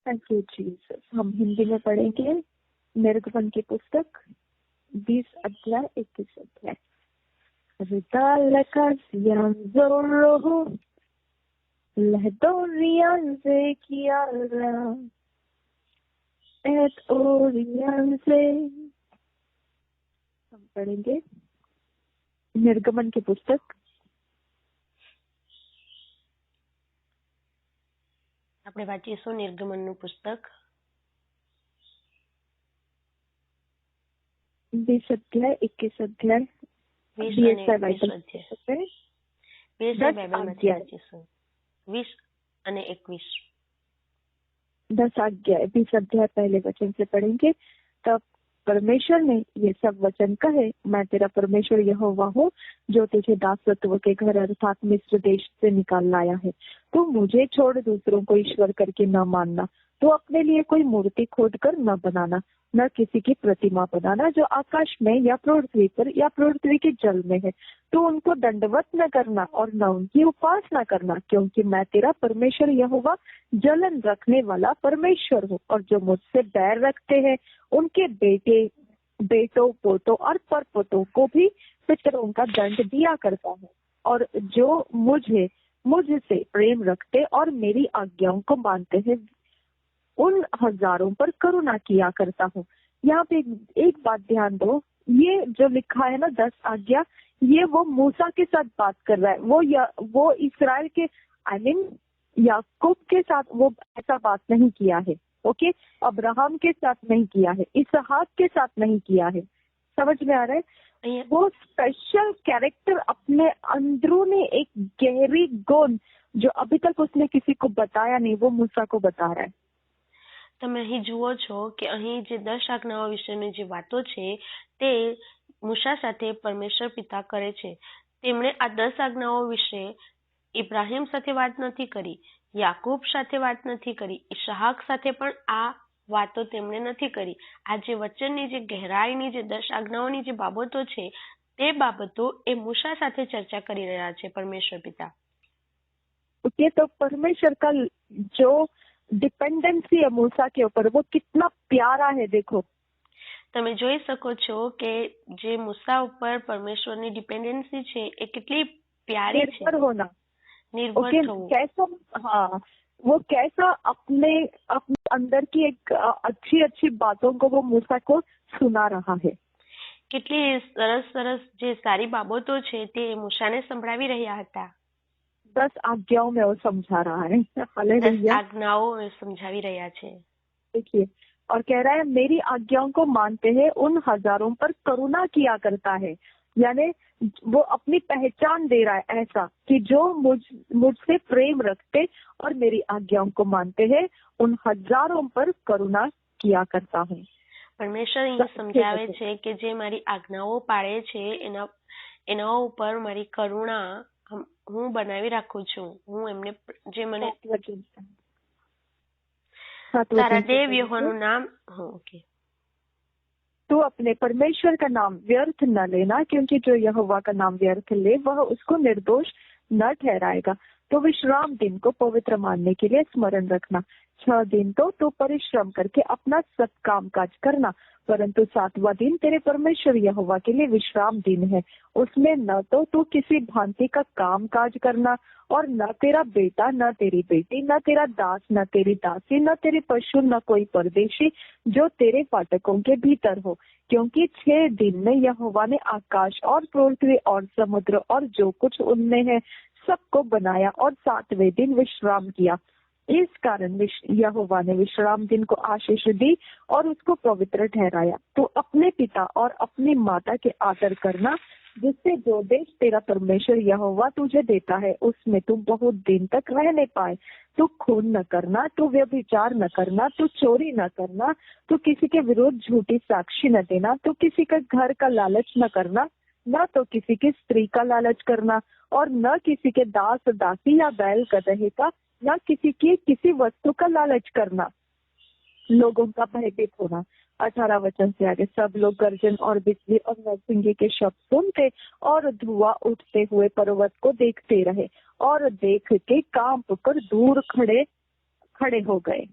Thank you Jesus. हम हिंदी में पढ़ेंगे निर्गमन की पुस्तक 20 अध्याय 21 अध्याय। Ridalakasian Zorro Ledorian Zekiara et Orian से हम पढ़ेंगे निर्गमन की पुस्तक। આપણે વાંચીશું નિર્ગમનનું પુસ્તક 20 अध्याय 21 अध्याय 20 અને 21 અધ્યાય 20 બાઇબલમાંથી વાંચીશું 20 અને 21 10 अध्याय 20 अध्याय पहले वचन से पढ़ेंगे। तब परमेश्वर ने ये सब वचन कहे, मैं तेरा परमेश्वर यहोवा हूँ जो तुझे दासत्व के घर अर्थात मिस्र देश से निकाल लाया है। तू मुझे छोड़ दूसरों को ईश्वर करके न मानना, तो अपने लिए कोई मूर्ति खोद कर न बनाना, न किसी की प्रतिमा बनाना जो आकाश में या पृथ्वी पर या पृथ्वी के जल में है। तो उनको दंडवत न करना और न उनकी उपासना करना, क्योंकि मैं तेरा परमेश्वर यहोवा जलन रखने वाला परमेश्वर हूँ। और जो मुझसे बैर रखते हैं उनके बेटों पोतों और परपोतों को भी पितरों का दंड दिया करता है। और जो मुझसे प्रेम रखते और मेरी आज्ञाओं को मानते हैं उन हजारों पर करुणा किया करता हूँ। यहाँ पे एक बात ध्यान दो, ये जो लिखा है ना 10 आज्ञा, ये वो मूसा के साथ बात कर रहा है। वो इस्राएल के याकूब के साथ वो ऐसा बात नहीं किया है। ओके, अब्राहम के साथ नहीं किया है, इसहाक के साथ नहीं किया है। समझ में आ रहा है? वो स्पेशल कैरेक्टर अपने अंदरूनी एक गहरी गुण जो अभी तक उसने किसी को बताया नहीं, वो मूसा को बता रहा है। તમે અહીં જુઓ છો કે અહીં જે 10 આજ્ઞાઓ વિશેની જે વાતો છે તે મૂસા સાથે પરમેશ્વર પિતા કરે છે। તેમણે આ 10 આજ્ઞાઓ વિશે ઇબ્રાહિમ સાથે વાત નથી કરી, યાકૂબ સાથે વાત નથી કરી, ઈસહાક સાથે પણ આ વાતો તેમણે નથી કરી। આ જે વચનની જે ગહેરાઈની જે 10 આજ્ઞાઓની જે બાબતો છે તે બાબતો એ મૂસા સાથે ચર્ચા કરી રહ્યા છે પરમેશ્વર પિતા। ओके, तो परमेश्वर का जो डिपेंडेंसी है मूसा के ऊपर वो कितना प्यारा है। देखो તમે જોઈ શકો છો કે જે મૂસા ઉપર પરમેશ્વરની ડિપેન્ડન્સી છે એ કેટલી પ્યારી છે। निर्भर होना, નિર્ભર થવું, कैसा, हाँ, वो कैसा अपने अंदर की एक अच्छी बातों को वो मूसा को सुना रहा है। કેટલી સરસ સરસ જે સારી બાબતો છે તે મૂસાને સંભળાવી રહ્યા હતા। 10 आज्ञाओं में वो समझा रहा है। 10 આજ્ઞાઓ સમજાવી રહ્યા છે। देखिए, और कह रहा है मेरी आज्ञाओं को मानते हैं उन हजारों पर करुणा किया करता है। यानी वो अपनी पहचान दे रहा है ऐसा कि जो मुझसे प्रेम रखते और मेरी आज्ञाओं को मानते हैं उन हजारों पर करुणा किया करता हूँ। પરમેશ્વર અહીં સમજાવે છે કે જે મારી આજ્ઞાઓ પાળે છે એના ઉપર મારી કરુણા હું બનાવી રાખું છું। હું એમને જે મને તારા દેવ યહોવાનું નામ ओके। तो अपने परमेश्वर का नाम व्यर्थ न लेना, क्योंकि जो यहोवा का नाम व्यर्थ ले वह उसको निर्दोष न ठहराएगा। तो विश्राम दिन को पवित्र मानने के लिए स्मरण रखना। 6 दिन तो परिश्रम करके अपना सब काम काज करना, परंतु 7वां दिन तेरे परमेश्वर यहोवा के लिए विश्राम दिन है। उसमें न तो तू किसी भांति का काम काज करना, और न तेरा बेटा, न तेरी बेटी, न तेरा दास, न तेरी दासी, न तेरे पशु, न कोई परदेशी जो तेरे फाटकों के भीतर हो, क्योंकि 6 दिन में यहोवा ने आकाश और पृथ्वी और समुद्र और जो कुछ उनमें है सबको बनाया और 7वें दिन विश्राम किया। इस कारण यहोवा ने विश्राम दिन को आशीष दी और उसको पवित्र ठहराया। तो अपने पिता और अपनी माता के आदर करना, जिससे जो देश तेरा परमेश्वर यहोवा तुझे देता है उसमें तू बहुत दिन तक रहने पाए। तू खून न करना, तू व्यभिचार न करना, तू चोरी न करना, तू किसी के विरुद्ध झूठी साक्षी न देना, तू किसी के घर का लालच न करना, न तो किसी की स्त्री का लालच करना, और न किसी के दास दासी या बैल गदहे का, न किसी वस्तु का लालच करना। लोगों का भयभीत होना। 18 वचन से आगे सब लोग गर्जन और बिजली और नरसिंगे के शब्द सुनते और धुआं उठते हुए पर्वत को देखते रहे, और देख के कांप कर दूर खड़े हो गए।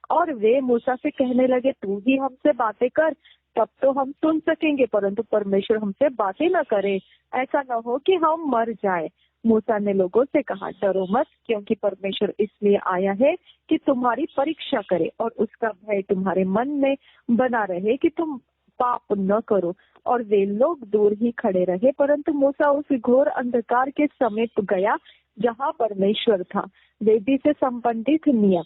और वे मूसा से कहने लगे, तू ही हमसे बातें कर, तब तो हम सुन सकेंगे, परंतु परमेश्वर हमसे बातें न करे, ऐसा न हो कि हम मर जाए। मूसा ने लोगों से कहा, डरो मत, क्योंकि परमेश्वर इसलिए आया है कि तुम्हारी परीक्षा करे और उसका भय तुम्हारे मन में बना रहे कि तुम पाप न करो। और वे लोग दूर ही खड़े रहे, परंतु मूसा उस घोर अंधकार के समीप गया जहाँ परमेश्वर था। वेदी से संबंधित नियम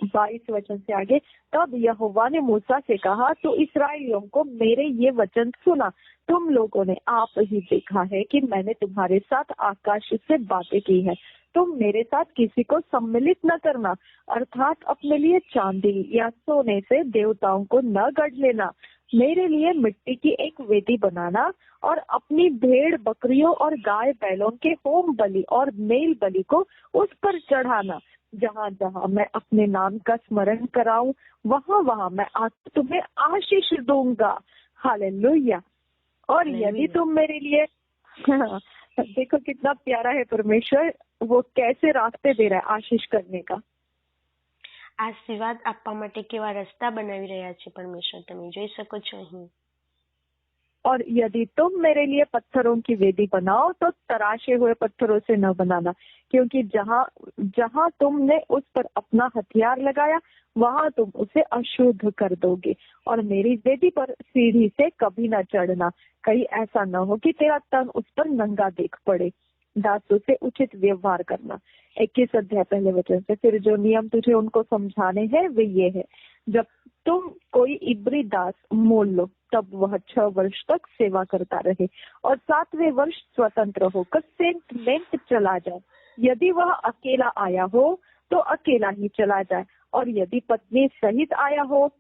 22 वचन से आगे। तब यहोवा ने मूसा से कहा, तो इस्राएलियों को मेरे ये वचन सुना, तुम लोगों ने आप ही देखा है कि मैंने तुम्हारे साथ आकाश से बातें की है। तुम मेरे साथ किसी को सम्मिलित न करना, अर्थात अपने लिए चांदी या सोने से देवताओं को न गढ़ लेना। मेरे लिए मिट्टी की एक वेदी बनाना और अपनी भेड़ बकरियों और गाय बैलों के होम बलि और मेल बलि को उस पर चढ़ाना। जहाँ जहाँ मैं अपने नाम का स्मरण कराऊं, वहाँ वहाँ मैं तुम्हें आशीष दूंगा। हालेलुया। और यदि तुम मेरे लिए देखो कितना प्यारा है परमेश्वर, वो कैसे रास्ते दे रहा है आशीष करने का। આશીર્વાદ આપવા માટે કેવા રસ્તા બનાવી રહ્યા છે પરમેશ્વર, તમે જોઈ શકો છો અહીં। और यदि तुम मेरे लिए पत्थरों की वेदी बनाओ तो तराशे हुए पत्थरों से न बनाना, क्योंकि जहाँ जहाँ तुमने उस पर अपना हथियार लगाया वहाँ तुम उसे अशुद्ध कर दोगे। और मेरी वेदी पर सीढ़ी से कभी न चढ़ना, कहीं ऐसा न हो कि तेरा तन उस पर नंगा देख पड़े। दासों से उचित व्यवहार करना 21 अध्याय पहले वचन से। फिर जो नियम तुझे उनको समझाने हैं वे ये है, जब तुम कोई इब्री दास मोल लो तब वह 6 वर्ष तक सेवा करता रहे और 7वें वर्ष स्वतंत्र होकर सेंट चला जाए। यदि वह अकेला आया हो तो अकेला ही चला जाए, और यदि पत्नी सहित आया हो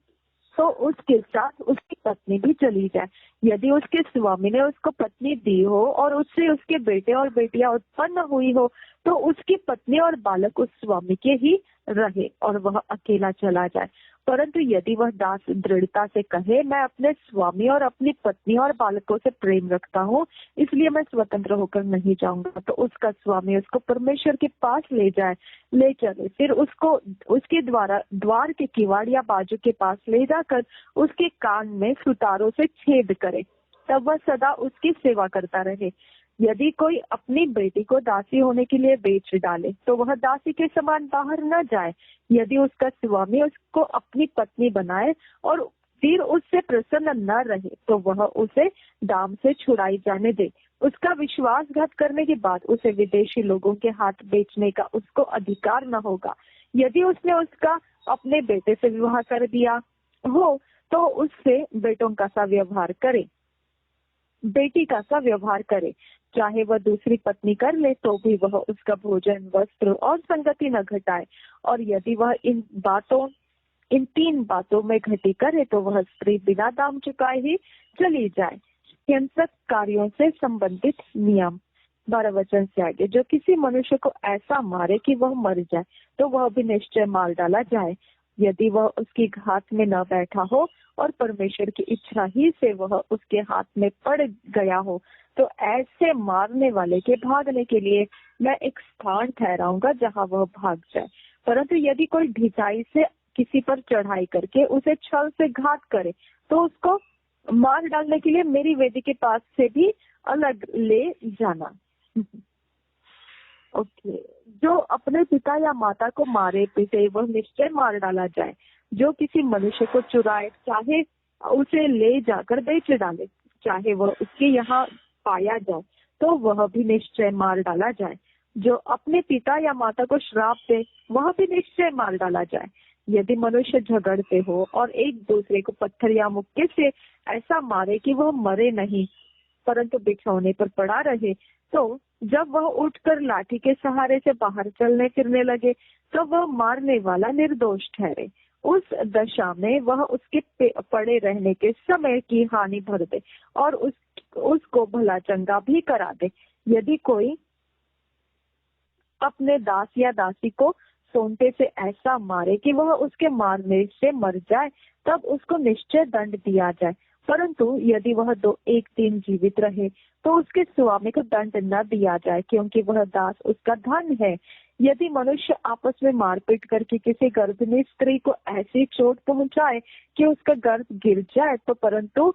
तो उसके साथ उसकी पत्नी भी चली जाए। यदि उसके स्वामी ने उसको पत्नी दी हो और उससे उसके बेटे और बेटियां उत्पन्न हुई हो तो उसकी पत्नी और बालक उस स्वामी के ही रहे और वह अकेला चला जाए। परंतु यदि वह दास दृढ़ता से कहे, मैं अपने स्वामी और अपनी पत्नी और बालकों से प्रेम रखता हूँ, इसलिए मैं स्वतंत्र होकर नहीं जाऊंगा, तो उसका स्वामी उसको परमेश्वर के पास ले चले। फिर उसको उसके द्वार के किवाड़ या बाजू के पास ले जाकर उसके कान में सुतारों से छेद करे, तब वह सदा उसकी सेवा करता रहे। यदि कोई अपनी बेटी को दासी होने के लिए बेच डाले तो वह दासी के समान बाहर न जाए। यदि उसका स्वामी उसको अपनी पत्नी बनाए और फिर उससे प्रसन्न न रहे तो वह उसे दाम से छुड़ाई जाने दे। उसका विश्वासघात करने के बाद उसे विदेशी लोगों के हाथ बेचने का उसको अधिकार न होगा। यदि उसने उसका अपने बेटे से विवाह कर दिया हो तो उससे बेटों का सा व्यवहार करे, बेटी का सा व्यवहार करे। चाहे वह दूसरी पत्नी कर ले तो भी वह उसका भोजन, वस्त्र और संगति न घटाए। और यदि वह इन 3 बातों में घटी करे तो वह स्त्री बिना दाम चुकाए ही चली जाए। हिंसक कार्यों से संबंधित नियम 12 वचन से आगे। जो किसी मनुष्य को ऐसा मारे कि वह मर जाए तो वह भी निश्चय मार डाला जाए, यदि वह उसकी घात में न बैठा हो और परमेश्वर की इच्छा ही से वह उसके हाथ में पड़ गया हो, तो ऐसे मारने वाले के भागने के लिए मैं एक स्थान ठहराऊंगा जहाँ वह भाग जाए। परंतु यदि कोई ढिठाई से किसी पर चढ़ाई करके उसे छल से घात करे तो उसको मार डालने के लिए मेरी वेदी के पास से भी अलग ले जाना। ओके। जो अपने पिता या माता को मारे पीटे वह निश्चय मार डाला जाए। जो किसी मनुष्य को चुराए, चाहे उसे ले जाकर बेच डाले, चाहे वह उसके यहाँ पाया जाए, तो वह भी निश्चय मार डाला जाए। जो अपने पिता या माता को श्राप दे वह भी निश्चय मार डाला जाए। यदि मनुष्य झगड़ते हो और एक दूसरे को पत्थर या मुक्के से ऐसा मारे कि वह मरे नहीं परंतु बिछौने पर पड़ा रहे, तो जब वह उठकर लाठी के सहारे से बाहर चलने फिरने लगे तो वह मारने वाला निर्दोष ठहरे। उस दशा में वह उसके पड़े रहने के समय की हानि भर दे और उसको भला चंगा भी करा दे। यदि कोई अपने दास या दासी को सोंटे से ऐसा मारे कि वह उसके मारने से मर जाए, तब उसको निश्चय दंड दिया जाए। परंतु यदि वह 1 दिन जीवित रहे तो उसके स्वामी को दंड न दिया जाए, क्योंकि वह दास उसका धन है। यदि मनुष्य आपस में मारपीट करके किसी गर्भिणी स्त्री को ऐसी चोट पहुंचाए कि उसका गर्भ गिर जाए तो परंतु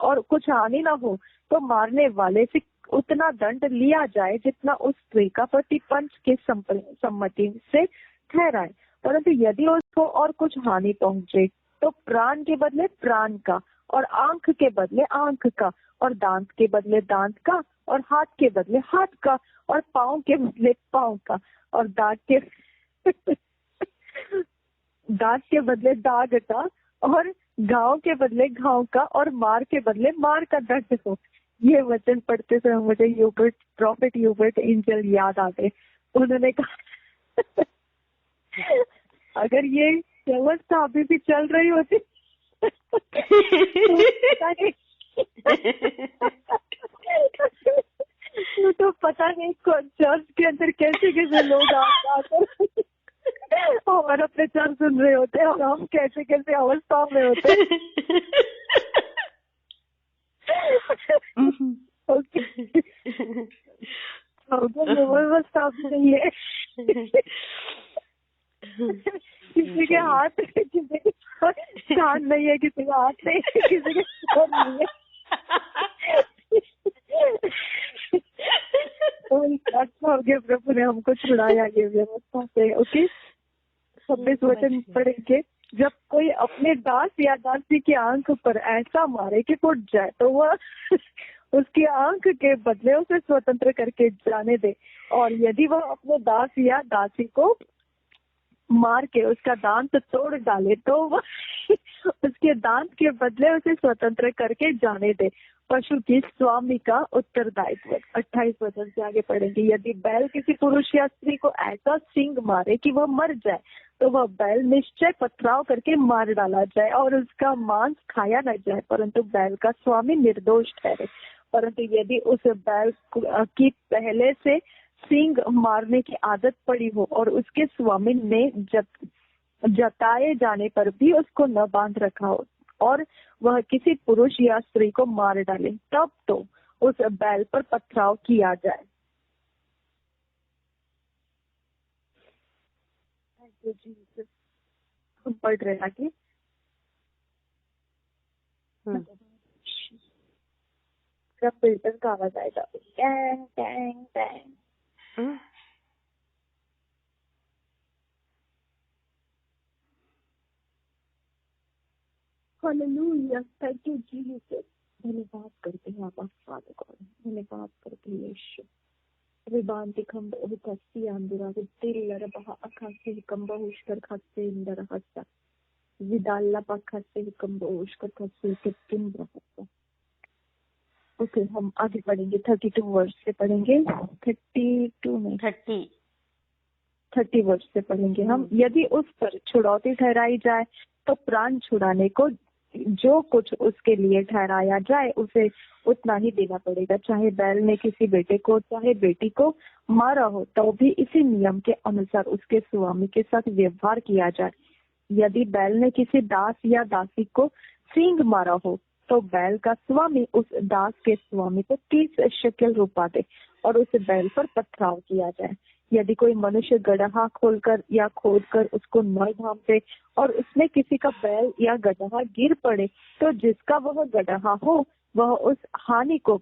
और कुछ हानि न हो, तो मारने वाले से उतना दंड लिया जाए जितना उस स्त्री का पति पंच की सम्मति से ठहराए। परंतु यदि उसको और कुछ हानि पहुंचे तो प्राण के बदले प्राण का, और आंख के बदले आंख का, और दांत के बदले दांत का, और हाथ के बदले हाथ का, और पाँव के बदले पाँव का, और दांत के बदले दाग का, और घाव के बदले घाव का, और मार के बदले मार का दंड हो। ये वचन पढ़ते समय मुझे प्रॉफिट ह्यूबर्ट एंजल याद आ गए। उन्होंने कहा अगर ये व्यवस्था अभी भी चल रही होती तो पता नहीं चर्च के अंदर कैसे कैसे लोग आकर और अपने चर्च सुन रहे होते और हम कैसे कैसे अवस्था में होते। व्यवस्था नहीं है, किसी के हाथ, किसी के कान नहीं है, किसी का हाथ नहीं है, किसी के सर नहीं है। अच्छा हो गया, प्रभु ने हमको छुड़ाया ये व्यवस्था से। ओके, 26 वचन पढ़ेंगे। जब कोई अपने दास या दासी की आंख पर ऐसा मारे कि फूट जाए तो वह उसकी आंख के बदले उसे स्वतंत्र करके जाने दे, और यदि वह अपने दास या दासी को मार के उसका दांत तोड़ डाले तो वह उसके दांत के बदले उसे स्वतंत्र करके जाने दे। पशु की स्वामी का उत्तरदायित्व। 28 वचन से आगे पढ़ेंगे। यदि बैल किसी पुरुष या स्त्री को ऐसा सींग मारे कि वह मर जाए तो वह बैल निश्चय पथराव करके मार डाला जाए और उसका मांस खाया न जाए, परंतु बैल का स्वामी निर्दोष ठहरे। परंतु यदि उस बैल की पहले से सींग मारने की आदत पड़ी हो और उसके स्वामी ने जताए जाने पर भी उसको न बांध रखा हो और वह किसी पुरुष या स्त्री को मार डाले, तब तो उस बैल पर पथराव किया जाए। हम पढ़ रहे हैं आगे। फिल्टर का आवाज आएगा, Tang Tang Tang. Hallelujah, thank you Jesus. धन्यवाद करते हैं आप फादर गॉड, धन्यवाद करते हैं यीशु। रिबांति खंब उतस्ती अंदरा तिल्लर बहा अखासे कंबहुष्कर खासे इंदर हस्ता विदाल्ला पखासे कंबहुष्कर खासे किम रहता। ओके, हम आगे पढ़ेंगे। 32 वर्ष से पढ़ेंगे। 30 वर्ष से पढ़ेंगे हम। यदि उस पर छुड़ौती ठहराई जाए तो प्राण छुड़ाने को जो कुछ उसके लिए ठहराया जाए उसे उतना ही देना पड़ेगा। चाहे बैल ने किसी बेटे को चाहे बेटी को मारा हो तो भी इसी नियम के अनुसार उसके स्वामी के साथ व्यवहार किया जाए। यदि बैल ने किसी दास या दासी को सींग मारा हो तो बैल का स्वामी उस दास के स्वामी को 30 शेकेल रुपया दे और उस बैल पर पथराव किया जाए। यदि कोई मनुष्य गड्ढा खोलकर या खोदकर उसको न ढांपे और उसमें किसी का बैल या गड्ढा गिर पड़े तो जिसका वह गड्ढा हो वह उस हानि को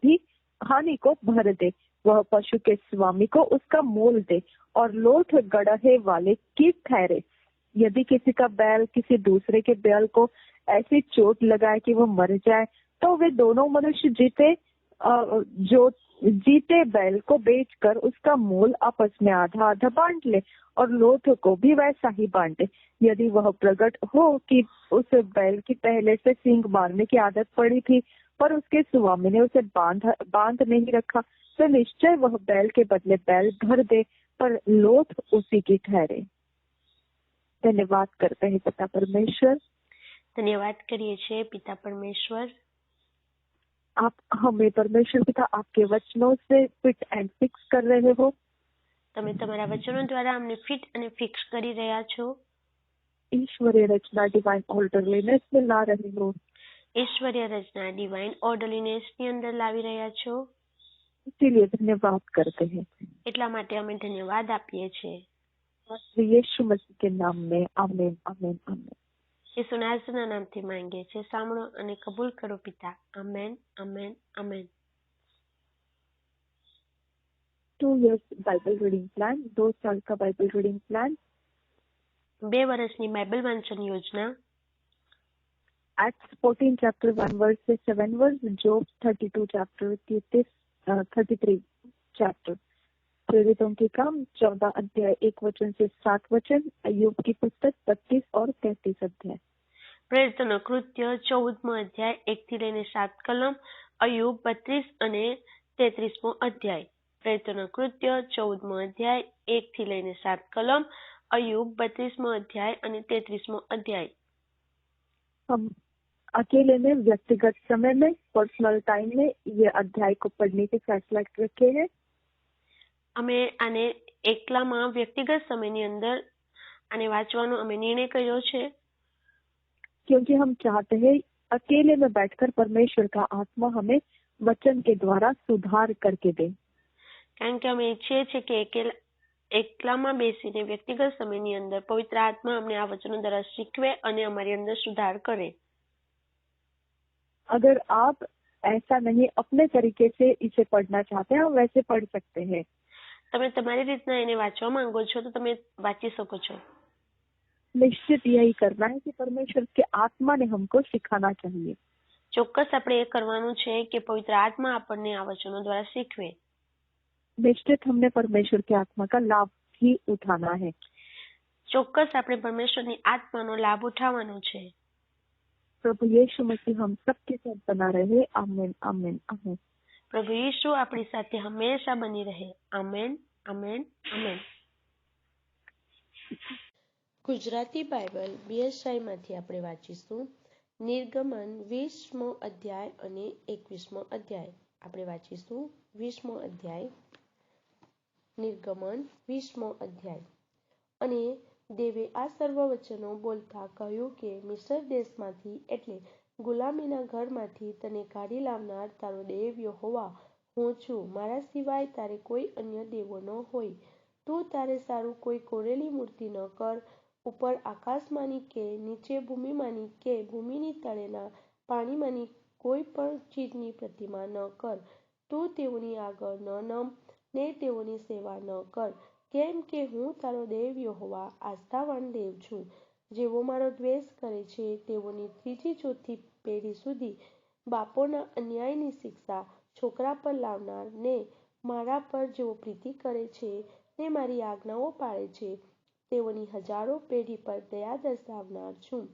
भर दे, वह पशु के स्वामी को उसका मोल दे और लोथ गड्ढे वाले की ठहरे। यदि किसी का बैल किसी दूसरे के बैल को ऐसी चोट लगाए कि वो मर जाए तो वे दोनों मनुष्य जीते बैल को बेचकर उसका मोल आपस में आधा आधा बांट ले और लोथ को भी वैसा ही बांटे। यदि वह प्रकट हो कि उस बैल की पहले से सींग मारने की आदत पड़ी थी पर उसके स्वामी ने उसे बांध नहीं रखा तो निश्चय वह बैल के बदले बैल भर दे, पर लोथ उसी की ठहरे। धन्यवाद करते हैं पिता परमेश्वर। धन्यवाद करिए छे पिता परमेश्वर। आप हमें परमेश्वर पिता आपके वचनों से फिट एंड फिक्स कर रहे हो। તમે તમારા વચનો દ્વારા અમને ફિટ અને ફિક્સ કરી રહ્યા છો। ईश्वरीय रचना डिवाइन ऑर्डरलीनेस में ला रहे हो। ईश्वरीय रचना डिवाइन ऑर्डरलीनेस ની અંદર લાવી રહ્યા છો। इसीलिए धन्यवाद करते हैं। એટલા માટે અમે ધન્યવાદ આપીએ છીએ। प्रभु यीशु मसीह के नाम में आमीन आमीन आमीन। యేసు નાઝરેના નામથી માંગીએ છીએ, સાંભળો અને કબૂલ કરો પિતા. આમેન આમેન amen. 2 years Bible reading plan, 2 साल का बाइबल रीडिंग प्लान, 2 વર્ષની બાઇબલ વાંચન યોજના. Acts 14 chapter 1 verse से 7 verse, Job 32 chapter 33 chapter, प्रेरितों के काम 14 अध्याय 1 वचन से 7 वचन, अय्यूब की पुस्तक 32 और 33 अध्याय। પ્રેરિતોના કૃત્ય 14મો અધ્યાય 1 થી લઈને 7 કલમ, અય્યુબ 32 અને 33મો અધ્યાય. પ્રેરિતોના કૃત્ય 14મો અધ્યાય 1 થી લઈને 7 કલમ, અય્યુબ 32મો અધ્યાય અને 33મો અધ્યાય. हम अकेले में, व्यक्तिगत समय में, पर्सनल टाइम में ये अध्याय को पढ़ने के फैसला रखे हैं। અમે આને એકલામાં વ્યક્તિગત સમયની અંદર આને વાંચવાનો અમે નિર્ણય કર્યો છે, क्योंकि हम चाहते हैं अकेले में बैठकर परमेश्वर का आत्मा हमें वचन के द्वारा सुधार करके दे। કારણ કે અમે ઈચ્છીએ છીએ કે એકલામાં બેસીને વ્યક્તિગત સમયની અંદર પવિત્ર આત્મા અમને આ વચનો દ્વારા શીખવે અને અમારી અંદર સુધાર કરે. अगर आप ऐसा नहीं अपने तरीके से इसे पढ़ना चाहते हैं, हम वैसे पढ़ सकते हैं। તમે તમારી રીતના એને વાંચવા માંગો છો તો તમે વાંચી શકો છો. निश्चित यही करना है कि परमेश्वर के आत्मा ने हमको सिखाना चाहिए। ચોક્કસ આપણે એ કરવાનું છે કે પવિત્ર આત્મા આપણને આ વચનો દ્વારા શીખવે. निश्चित हमने परमेश्वर की आत्मा का लाभ ही उठाना है। ચોક્કસ આપણે પરમેશ્વરની આત્માનો લાભ ઉઠાવવાનો છે. प्रभु यीशु मसीह हम सबके साथ बना रहे। आमीन आमीन आमीन। પ્રભુ ઈસુ આપણી સાથે હંમેશા બની રહે. આમેન આમેન આમેન. ગુજરાતી બાઇબલ બીએસઆઈમાંથી આપણે વાંચીશું નિર્ગમન 20મો અધ્યાય અને 21મો અધ્યાય. આપણે વાંચીશું 20મો અધ્યાય. નિર્ગમન 20મો અધ્યાય. અને દેવે આ સર્વ વચનો બોલતા કહ્યું કે મિસ્ર દેશમાંથી એટલે ગુલામીના ઘરમાંથી તને કાઢી લાવનાર તારો દેવ યહોવા હું છું. મારા સિવાય તારે કોઈ અન્ય દેવો ન હોય. તું તારે સારું કોઈ કોરેલી મૂર્તિ ન કર. ઉપર આકાશમાંની કે નીચે ભૂમિમાંની કે ભૂમિની તળેના પાણીમાંની કોઈ પણ ચીજની પ્રતિમા ન કર. તું તેઓની આગળ ન નમ ને તેઓની સેવા ન કર. કેમ કે હું તારો દેવ યહોવા આસ્થાવાન દેવ છું. જેઓ મારો દ્વેષ કરે છે તેઓની ત્રીજી ચોથી પેઢી સુધી બાપોના અન્યાયની શિક્ષા છોકરા પર લાવનાર ને મારા પર જેઓ પ્રીતિ કરે છે ને મારી આજ્ઞાઓ પાળે છે તેઓની હજારો પેઢી પર દયા દર્શાવનાર છું.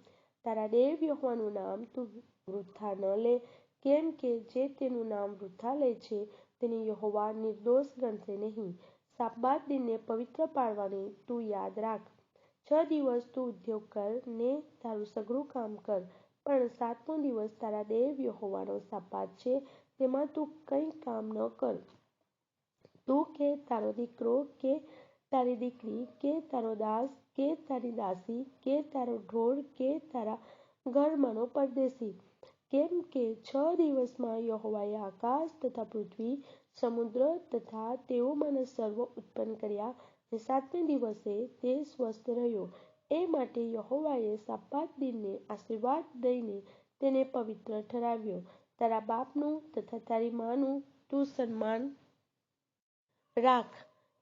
તારા દેવ યહોવાનું નામ તું વૃથા ન લે. કેમ કે જે તેનું નામ વૃથા લે છે તેને યહોવા નિર્દોષ ગણશે નહીં. સાબ્બાત દિનને પવિત્ર પાળવાની તું યાદ રાખ. 6 દિવસ તું ઉદ્યોગ કર ને તારું સઘળું કામ કર, પણ 7મો દિવસ તારા દેવ યહોવાનો સાબ્બાત છે, તેમાં તું કંઈ કામ ન કર. તું કે તારો દીકરો કે તારી દીકરી કે તારો દાસ કે તારી દાસી કે તારો ઢોર કે તારા ઘરમાંનો પરદેશી. કેમ કે 6 દિવસમાં યહોવાએ આકાશ તથા પૃથ્વી, સમુદ્ર તથા તેઓમાંના સર્વ ઉત્પન્ન કર્યા, અને 7મે દિવસે તે સ્વસ્થ રહ્યો. એ માટે યહોવાએ સાબ્બાત દિનને આશીર્વાદ દઈને તેને પવિત્ર ઠરાવ્યો. તારા બાપનું તથા તારી માનું તું સન્માન રાખ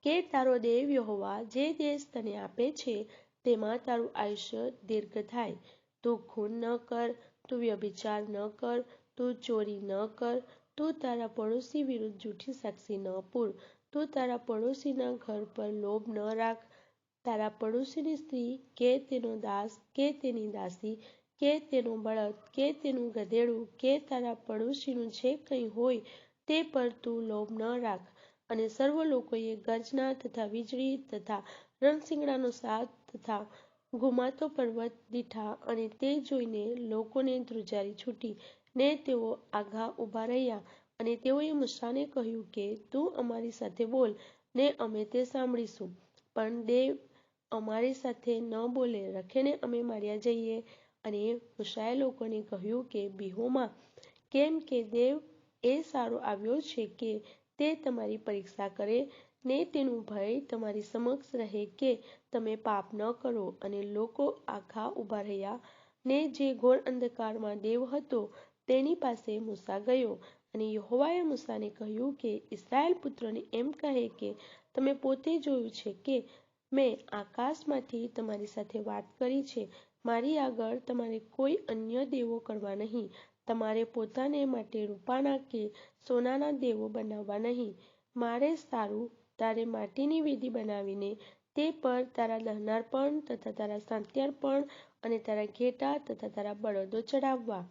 કે તારો દેવ યહોવા જે દેશ તને આપે છે તેમાં તારું આયુષ્ય દીર્ઘ થાય. તું ખૂન ન કર. તું વ્યભિચાર ન કર. તું ચોરી ન કર. તું તારા પડોશી વિરુદ્ધ જૂઠી સાક્ષી ન પૂર. તું તારા પડોશીના ઘર પર લોભ ન રાખ. તારા પડોશીની સ્ત્રી કે તેનો દાસ કે તેની દાસી કે તેનો બળદ કે તેનું ગધેડું કે તારા પડોશીનું જે કંઈ હોય તે પર તું લોભ ન રાખ. અને સર્વ લોકોએ ગર્જના તથા વીજળી તથા રણશીંગડાનો સાદ તથા ઘુમાતો પર્વત દીઠા. અને તે જોઈને લોકોને ધ્રુજારી છૂટી ને તેઓ આઘા ઊભા રહ્યા. અને તેઓએ મૂસાને કહ્યું કે તું અમારી સાથે બોલ ને અમે તે સાંભળીશું, પણ દેવ અમારી સાથે ન બોલે રખેને અમે માર્યા જઈએ. અને મૂસાએ લોકોને કહ્યું કે બિહોમાં, કેમ કે દેવ એ સારો આવ્યો છે કે તે તમારી પરીક્ષા કરે ને તેનું ભય તમારી સમક્ષ રહે કે તમે પાપ ન કરો. અને લોકો આખા ઊભા રહ્યા, ને જે ઘોર અંધકારમાં દેવ હતો તેની પાસે મૂસા ગયો. અને યહોવાએ મૂસાને કહ્યું કે ઇસ્રાયેલ પુત્રોને એમ કહે કે તમે પોતે જોયું છે કે મેં આકાશમાંથી તમારી સાથે વાત કરી છે. મારી આગળ તમારે કોઈ અન્ય દેવો કરવા નહીં. તમારે પોતાને માટે રૂપાના કે સોનાના દેવો બનાવવા નહીં. મારે સારું તારે માટીની વેદી બનાવીને તે પર તારા દહનાર્પણ તથા તારા શાંતિઅર્પણ અને તારા ઘેટાં તથા તારા બળદો ચડાવવા.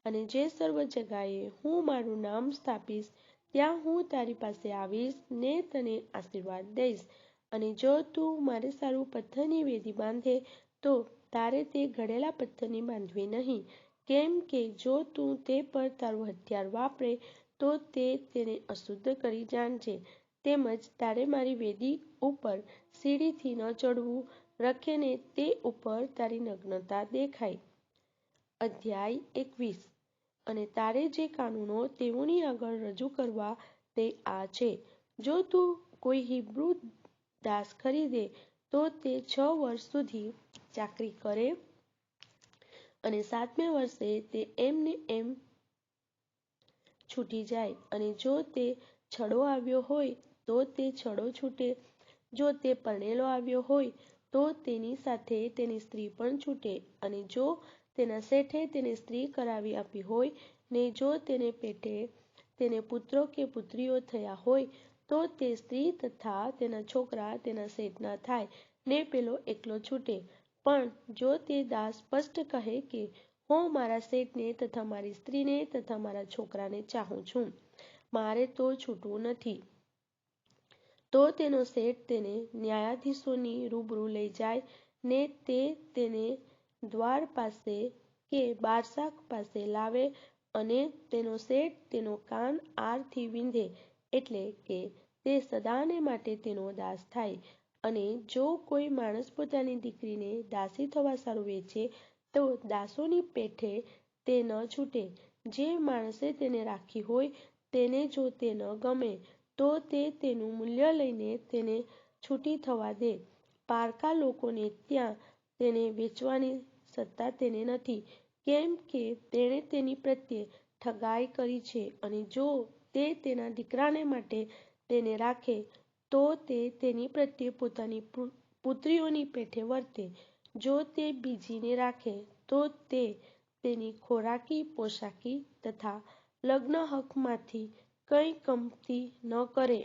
અને જે સર્વ જગાએ હું મારું નામ સ્થાપીશ ત્યાં હું તારી પાસે આવીશ ને તને આશીર્વાદ દઈશ. અને જો તું મારે સારું પથ્થરની વેદી બાંધે તો તારે તે ઘડેલા પથ્થરની બાંધવી નહીં. કેમ કે જો તું તે પર તારું હથિયાર વાપરે તો તે તેને અશુદ્ધ કરી જાણજે. તેમજ તારે મારી વેદી ઉપર સીડીથી ન ચડવું, રખે ને તે ઉપર તારી નગ્નતા દેખાય. અધ્યાય 21. અને તારે જે કાનૂનો તેઓની આગળ રજૂ કરવા તે આ છે. જો તું કોઈ હિબ્રુ દાસ ખરીદે તો તે 6 વર્ષ સુધી ચાકરી કરે અને 7મે વર્ષે તે એમને એમ છૂટી જાય. અને જો તે છડો આવ્યો હોય તો તે છડો છૂટે. જો તે પરણેલો આવ્યો હોય તો તેની સાથે તેની સ્ત્રી પણ છૂટે. અને જો તેના શેઠે તેને સ્ત્રી કરાવી આપી હોય ને જો તેને પેટે તેને પુત્રો કે પુત્રીઓ થયા હોય તો તે સ્ત્રી તથા તેના છોકરા તેના શેઠના થાય ને પેલો એકલો છૂટે. પણ જો તે દાસ સ્પષ્ટ કહે કે હું મારા શેઠને તથા મારી સ્ત્રીને તથા મારા છોકરાને ચાહું છું, મારે તો છૂટવું નથી, તો તેનો શેઠ તેને ન્યાયાધીશોની રૂબરૂ લઈ જાય ને તે તેને દ્વાર પાસે કે બારશાખ પાસે લાવે. અને તેનો શેઠ તેનો કાન આરથી વીંધે, એટલે કે તે સદાને માટે તેનો દાસ થાય. અને જો કોઈ માણસ પોતાની દીકરીને દાસી થવા સારું વેચે તો દાસોની પેઠે તે ન છૂટે. જે માણસે તેને રાખી હોય તેને જો તે ન ગમે તો તે તેનું મૂલ્ય લઈને તેને છૂટી થવા દે. પારકા લોકોને ત્યાં તેને વેચવાની સત્તા તેને નથી, કેમ કે તેણે તેની પ્રત્યે ઠગાઈ કરી છે. અને જો તે તેના દીકરાને માટે તેને રાખે તો તે તેની પ્રત્યે પોતાની પુત્રીઓની પેઠે વર્તે. જો તે બીજીને રાખે તો તે તેની ખોરાકી પોશાકી તથા લગ્ન હકમાંથી કંઈ કમતી ન કરે.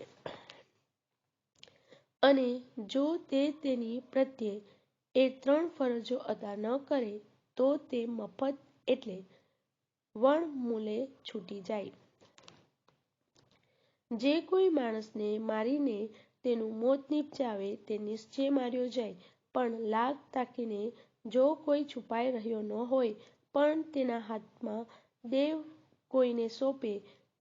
અને જો તે તેની પ્રત્યે એ 3 ફરજો અદા ન કરે તો તે મફત એટલે વણમૂલે છૂટી જાય. જે કોઈ માણસને મારીને તેનું મોત નીપજાવે તે નિશ્ચય માર્યો જાય. પણ લાગ તાકીને જો કોઈ છુપાઈ રહ્યો ન હોય પણ તેના હાથમાં દેવ કોઈને સોંપે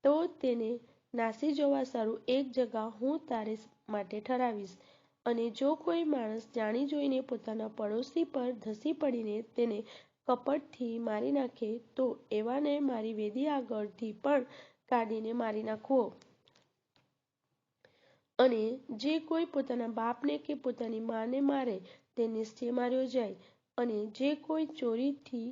તો તેને નાસી જવા સારું એક જગા હું તારે માટે ઠરાવીશ. અને જો કોઈ માણસ જાણી જોઈને પોતાના પડોશી પર ધસી પડીને તેને કપટથી મારી નાખે તો એવાને મારી વેદી આગળથી પણ કાઢીને મારી નાખવો. અને જે કોઈ પોતાના બાપને કે પોતાની માને મારે તે નિશ્ચય માર્યો જાય. અને જે કોઈ ચોરીથી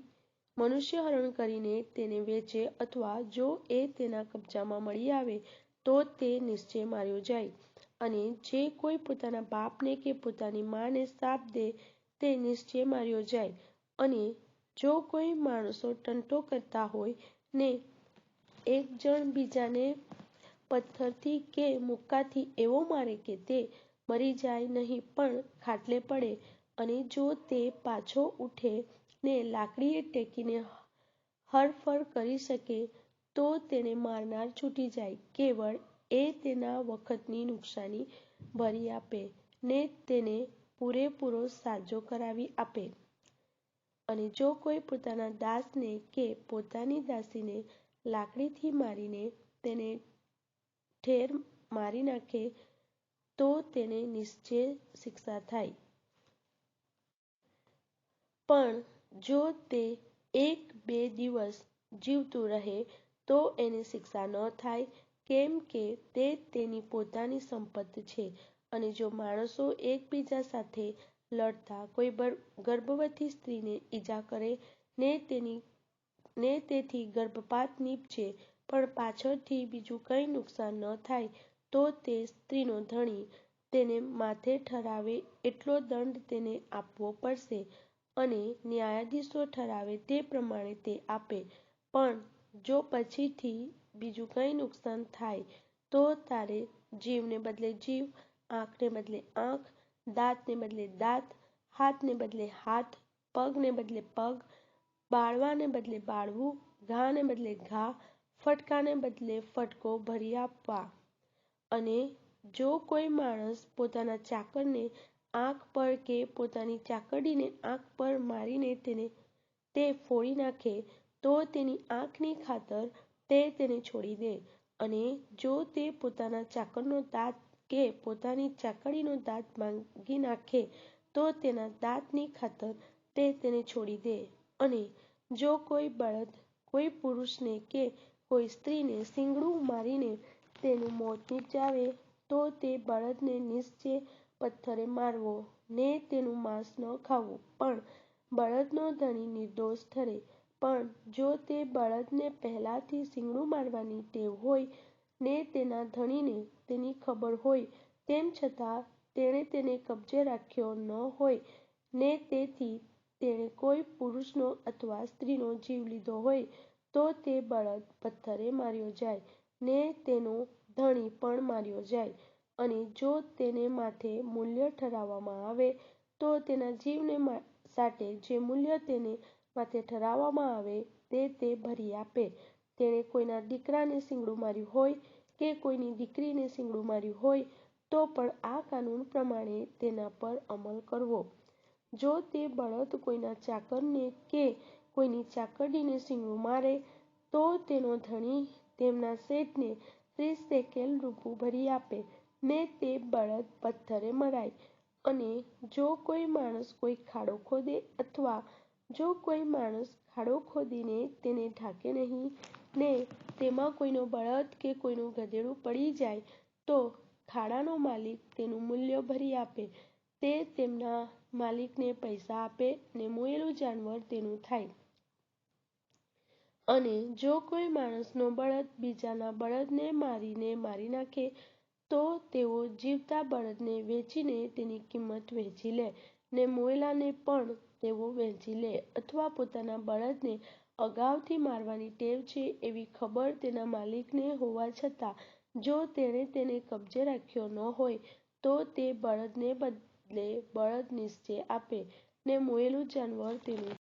મનુષ્ય હરણ કરીને તેને વેચે અથવા જો એ તેના કબજામાં મળી આવે તો તે નિશ્ચય માર્યો જાય. અને જે કોઈ પોતાના બાપને કે પોતાની માને શાપ દે તે નિશ્ચય માર્યો જાય. અને જો કોઈ માણસો ટંટો કરતા હોય ને એક જણ બીજાને પથ્થરથી કે મુક્કાથી એવો મારે કે તે મરી જાય નહીં પણ ખાટલે પડે, અને જો તે પાછો ઉઠે ને લાકડીએ ટેકીને હરફર કરી શકે તો તેને મારનાર છૂટી જાય. કેવળ એ તેના વખતની નુકસાની ભરી આપે ને તેને પૂરેપૂરો સાજો કરાવી આપે. અને જો કોઈ પોતાના દાસને કે પોતાની દાસીને લાકડીથી મારીને તેને ઠેર મારી નાખે તો તેને નિશ્ચય શિક્ષા થાય. પણ જો તે 1-2 દિવસ જીવતું રહે તો એને શિક્ષા ન થાય, કેમ કે તે તેની પોતાની સંપત્તિ છે. અને જો માણસો એકબીજા સાથે લડતા કોઈ ગર્ભવતી સ્ત્રીને ઈજા કરે ને તેથી ગર્ભપાત નીપજે પણ પાછળથી બીજું કંઈ નુકસાન ન થાય, તો તે સ્ત્રીનો ધણી તેને માથે ઠરાવે એટલો દંડ તેને આપવો પડશે અને ન્યાયાધીશો ઠરાવે તે પ્રમાણે તે આપે. પણ જો પછીથી બીજું કંઈ નુકસાન થાય તો તારે જીવને બદલે જીવ, આંખને બદલે આંખ, દાંતને બદલે દાંત, હાથને બદલે હાથ, પગને બદલે પગ, બાળવાને બદલે બાળવું, ઘાને બદલે ઘા, ફટકાને બદલે ફટકો ભરી આપવા. અને જો કોઈ માણસ પોતાના ચાકરને આંખ પર કે પોતાની ચાકડીને આંખ પર મારીને તે ફોડી નાખે, તો તેની આંખની ખાતર તે તેને છોડી દે. અને જો તે પોતાના ચાકરનો દાંત કે પોતાની ચાકડીનો દાંત માંગી નાખે, તો તેના દાંતની ખાતર તે તેને છોડી દે. અને જો કોઈ બળદ કોઈ પુરુષને કે કોઈ સ્ત્રીને શીંગડું મારીને તેનું મોત નીપજાવે, તો તે બળદને નિશ્ચય પથ્થરે મારવો ને તેનું માંસ ન ખાવું, પણ બળદનો ધણી નિર્દોષ ઠરે. પણ જો તે બળદને પહેલાથી શીંગડું મારવાની ટેવ હોય ને તેના ધણીને તેની ખબર હોય, તેમ છતાં તેણે તેને કબજે રાખ્યો ન હોય ને તેથી તેણે કોઈ પુરુષનો અથવા સ્ત્રીનો જીવ લીધો હોય, તો તે બળદ પથ્થરે માર્યો જાય ને તેનો ધણી પણ માર્યો જાય. અને જો તેને માથે મૂલ્ય ઠરાવવામાં આવે, તો તેના જીવને સાટે જે મૂલ્ય તેને માથે ઠરાવવામાં આવે તે ભરી આપે. તેણે કોઈના દીકરાને શીંગડું માર્યું હોય કે કોઈની દીકરીને શીંગડું માર્યું હોય, તો પણ આ કાનૂન પ્રમાણે તેના પર અમલ કરવો. જો તે બળદ કોઈના ચાકરને કે કોઈની ચાકડીને શીંગડું મારે, તો તેનો ધણી તેમના શેઠને 30 શેકેલ રૂપું ભરી આપે ને તે બળદ પથ્થરે મરાય. અને જો કોઈ માણસ કોઈ ખાડો ખોદે અથવા જો કોઈ માણસ ખાડો ખોદીને તેને ઢાંકે નહીં ને તેમાં કોઈનો બળદ કે કોઈનું ગધેડું પડી જાય, તો ખાડાનો માલિક તેનું મૂલ્ય ભરી આપે. તે તેમના માલિકને પૈસા આપે ને મોયેલું જાનવર તેનું થાય. અને જો કોઈ માણસનો બળદ બીજાના બળદને મારી નાખે, તો તેઓ જીવતા બળદને વેચીને તેની કિંમત વહેંચી લે ને મોયેલાને પણ તેઓ વહેંચી લે. અથવા પોતાના બળદને અગાઉથી મારવાની ટેવ છે એવી ખબર તેના માલિકને હોવા છતાં જો તેણે તેને કબજે રાખ્યો ન હોય, તો તે બળદને બદલે બળદ નિશ્ચય આપે ને મોયેલું જાનવર તેનું